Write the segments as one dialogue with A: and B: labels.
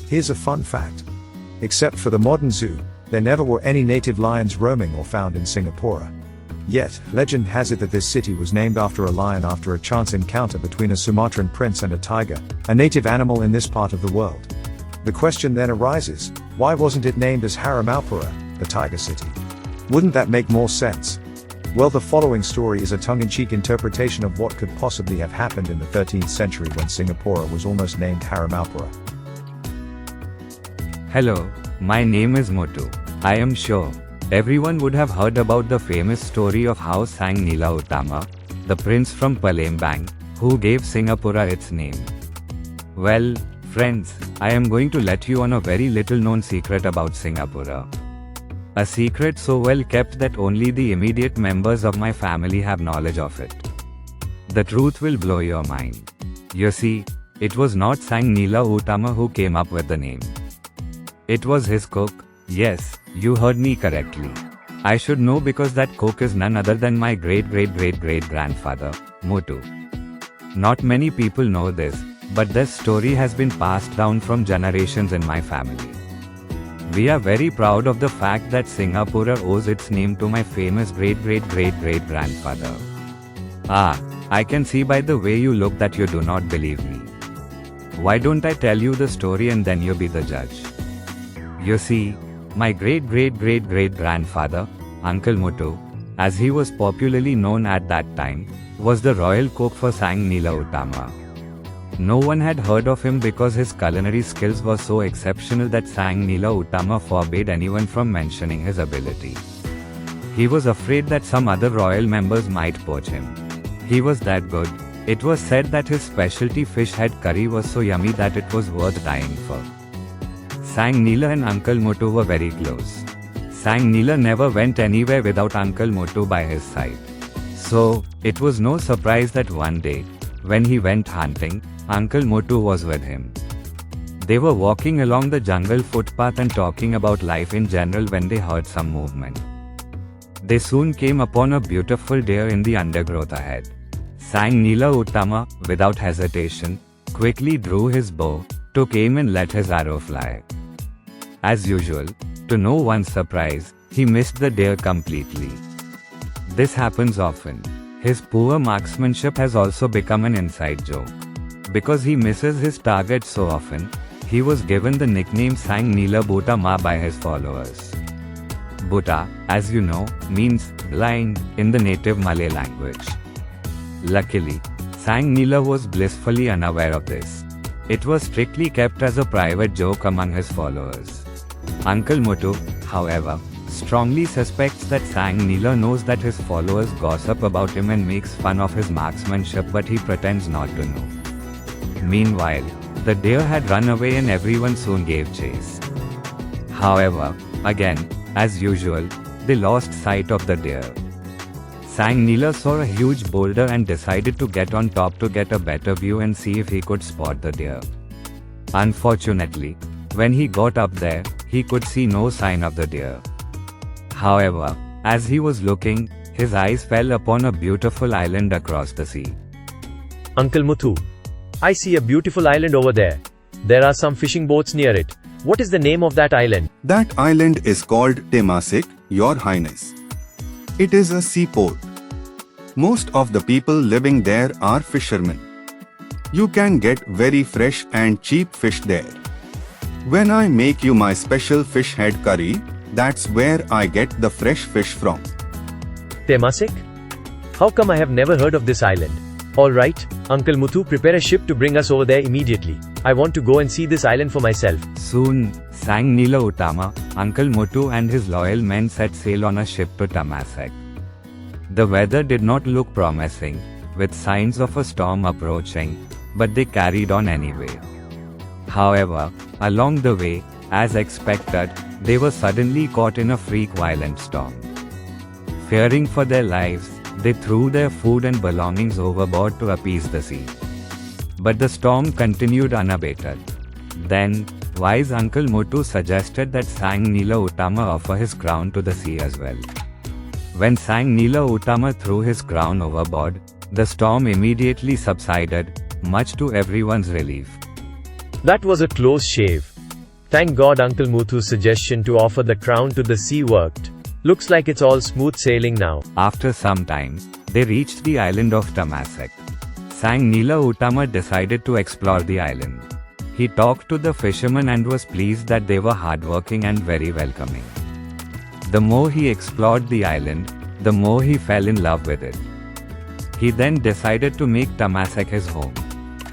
A: Here's a fun fact. Except for the modern zoo, there never were any native lions roaming or found in Singapura. Yet, legend has it that this city was named after a lion after a chance encounter between a Sumatran prince and a tiger, a native animal in this part of the world. The question then arises, why wasn't it named as Harimaupura, the tiger city? Wouldn't that make more sense? Well, the following story is a tongue-in-cheek interpretation of what could possibly have happened in the 13th century when Singapore was almost named Harimaupura.
B: Hello, my name is Motu. I am sure everyone would have heard about the famous story of how Sang Nila Utama, the prince from Palembang, who gave Singapura its name. Well, friends, I am going to let you on a very little known secret about Singapura. A secret so well kept that only the immediate members of my family have knowledge of it. The truth will blow your mind. You see, it was not Sang Nila Utama who came up with the name. It was his cook. Yes, you heard me correctly. I should know because that cook is none other than my great-great-great-great-grandfather, Motu. Not many people know this, but this story has been passed down from generations in my family. We are very proud of the fact that Singapura owes its name to my famous great-great-great-great-grandfather. Ah, I can see by the way you look that you do not believe me. Why don't I tell you the story and then you be the judge? You see, my great-great-great-great-grandfather, Uncle Motu, as he was popularly known at that time, was the royal cook for Sang Nila Utama. No one had heard of him because his culinary skills were so exceptional that Sang Nila Utama forbade anyone from mentioning his ability. He was afraid that some other royal members might poach him. He was that good. It was said that his specialty fish head curry was so yummy that it was worth dying for. Sang Nila and Uncle Motu were very close. Sang Nila never went anywhere without Uncle Motu by his side. So, it was no surprise that one day, when he went hunting, Uncle Motu was with him. They were walking along the jungle footpath and talking about life in general when they heard some movement. They soon came upon a beautiful deer in the undergrowth ahead. Sang Nila Utama, without hesitation, quickly drew his bow, took aim and let his arrow fly. As usual, to no one's surprise, he missed the deer completely. This happens often. His poor marksmanship has also become an inside joke. Because he misses his target so often, he was given the nickname Sang Nila Utama by his followers. Buta, as you know, means blind in the native Malay language. Luckily, Sang Nila was blissfully unaware of this. It was strictly kept as a private joke among his followers. Uncle Motu, however, strongly suspects that Sang Nila knows that his followers gossip about him and makes fun of his marksmanship, but he pretends not to know. Meanwhile, the deer had run away and everyone soon gave chase. However, again, as usual, they lost sight of the deer. Sang Nila saw a huge boulder and decided to get on top to get a better view and see if he could spot the deer. Unfortunately, when he got up there, he could see no sign of the deer. However, as he was looking, his eyes fell upon a beautiful island across the sea.
C: Uncle Muthu, I see a beautiful island over there. There are some fishing boats near it. What is the name of that island?
D: That island is called Temasek, Your Highness. It is a seaport. Most of the people living there are fishermen. You can get very fresh and cheap fish there. When I make you my special fish head curry, that's where I get the fresh fish from.
C: Temasek? How come I have never heard of this island? Alright, Uncle Muthu, prepare a ship to bring us over there immediately. I want to go and see this island for myself.
B: Soon, Sang Nila Utama, Uncle Motu and his loyal men set sail on a ship to Temasek. The weather did not look promising, with signs of a storm approaching, but they carried on anyway. However, along the way, as expected, they were suddenly caught in a freak violent storm. Fearing for their lives, they threw their food and belongings overboard to appease the sea. But the storm continued unabated. Then, wise Uncle Motu suggested that Sang Nila Utama offer his crown to the sea as well. When Sang Nila Utama threw his crown overboard, the storm immediately subsided, much to everyone's relief.
C: That was a close shave. Thank God Uncle Muthu's suggestion to offer the crown to the sea worked. Looks like it's all smooth sailing now.
B: After some time, they reached the island of Temasek. Sang Nila Utama decided to explore the island. He talked to the fishermen and was pleased that they were hardworking and very welcoming. The more he explored the island, the more he fell in love with it. He then decided to make Temasek his home.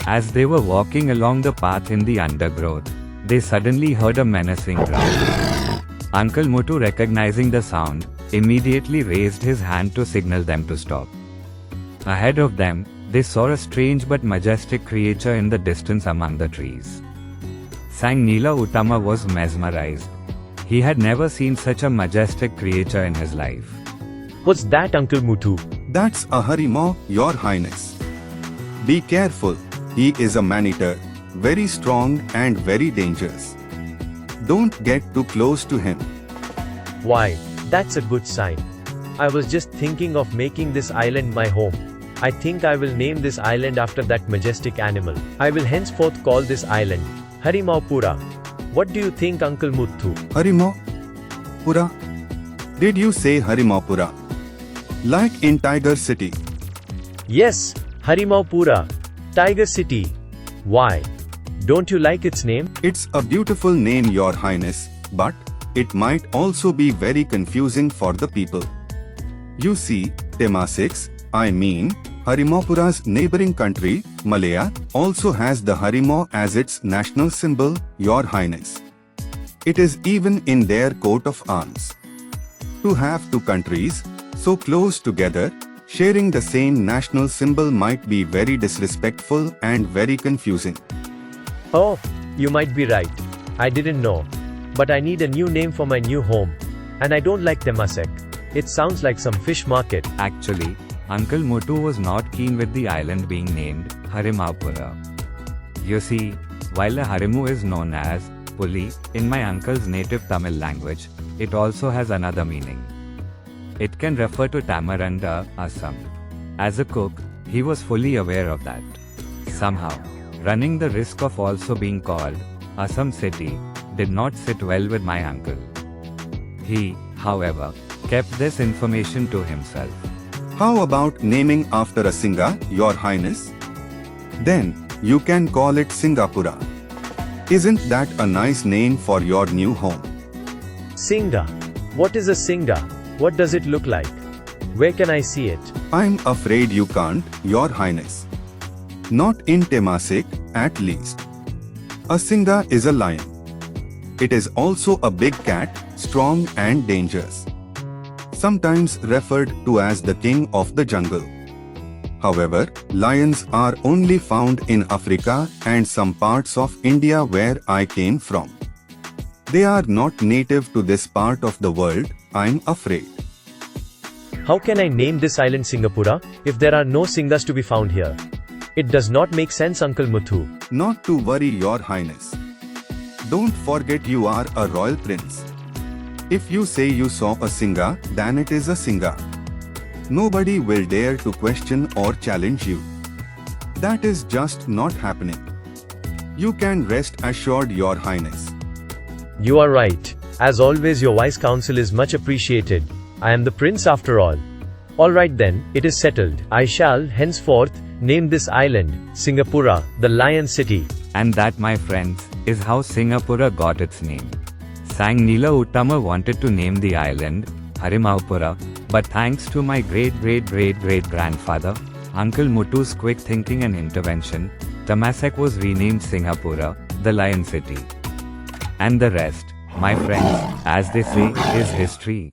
B: As they were walking along the path in the undergrowth, they suddenly heard a menacing growl. Uncle Muthu, recognizing the sound, immediately raised his hand to signal them to stop. Ahead of them, they saw a strange but majestic creature in the distance among the trees. Sang Nila Utama was mesmerized. He had never seen such a majestic creature in his life.
C: What's that, Uncle Muthu?
D: That's a Harimau, Your Highness. Be careful, he is a man-eater, very strong and very dangerous. Don't get too close to him.
C: Why, that's a good sign. I was just thinking of making this island my home. I think I will name this island after that majestic animal. I will henceforth call this island Harimaupura. What do you think, Uncle Muthu?
D: Harimaupura? Did you say Harimaupura? Like in Tiger City?
C: Yes, Harimaupura, Tiger City. Why? Don't you like its name?
D: It's a beautiful name, Your Highness, but it might also be very confusing for the people. You see, Temasek's, Harimaupura's neighboring country, Malay, also has the Harimau as its national symbol, Your Highness. It is even in their coat of arms. To have two countries so close together, sharing the same national symbol might be very disrespectful and very confusing.
C: Oh, you might be right. I didn't know. But I need a new name for my new home. And I don't like Temasek. It sounds like some fish market.
B: Actually, Uncle Muthu was not keen with the island being named Harimaupura. You see, while a Harimu is known as Puli in my uncle's native Tamil language, it also has another meaning. It can refer to tamarind or Assam. As a cook, he was fully aware of that. Somehow, running the risk of also being called Assam City did not sit well with my uncle. He, however, kept this information to himself.
D: How about naming after a Singa, Your Highness? Then, you can call it Singapura. Isn't that a nice name for your new home?
C: Singa. What is a Singa? What does it look like? Where can I see it?
D: I'm afraid you can't, Your Highness. Not in Temasek, at least. A Singa is a lion. It is also a big cat, strong and dangerous. Sometimes referred to as the king of the jungle. However, lions are only found in Africa and some parts of India where I came from. They are not native to this part of the world, I'm afraid.
C: How can I name this island Singapura if there are no Singas to be found here? It does not make sense, Uncle Muthu.
D: Not to worry, Your Highness. Don't forget you are a royal prince. If you say you saw a Singa, then it is a Singa. Nobody will dare to question or challenge you. That is just not happening. You can rest assured, Your Highness.
C: You are right. As always, your wise counsel is much appreciated. I am the prince after all. Alright then, it is settled. I shall, henceforth, name this island, Singapura, the Lion City.
B: And that, my friends, is how Singapura got its name. Sang Nila Utama wanted to name the island Harimaupura, but thanks to my great-great-great-great-grandfather, Uncle Muthu's quick thinking and intervention, Temasek was renamed Singapura, the Lion City. And the rest, my friends, as they say, is history.